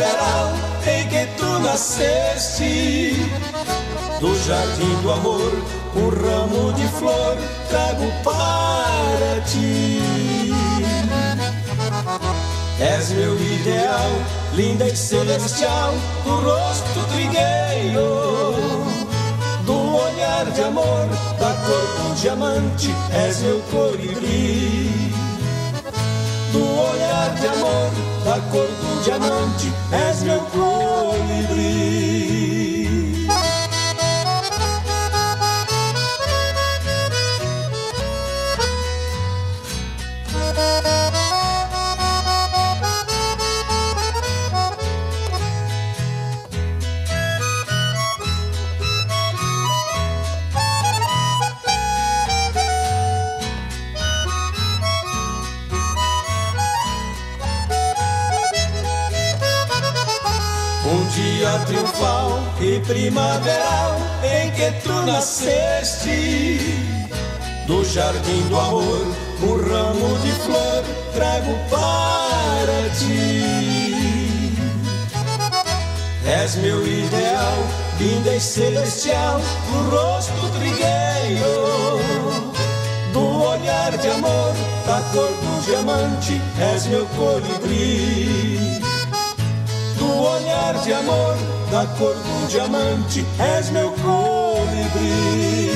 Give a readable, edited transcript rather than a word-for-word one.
primaveral em que tu nasceste. Do jardim do amor, um ramo de flor trago para ti. És meu ideal, linda e celestial, do rosto trigueiro, do olhar de amor, da cor do diamante, és meu colibri. Do olhar de amor, da cor do diamante, és meu colibri. Um dia triunfal e primaveral em que tu nasceste. Do jardim do amor, um ramo de flor trago para ti. És meu ideal, linda e celestial, do rosto trigueiro, do olhar de amor, da cor do diamante, és meu colibri. Do olhar de amor, da cor do diamante, és meu colibri.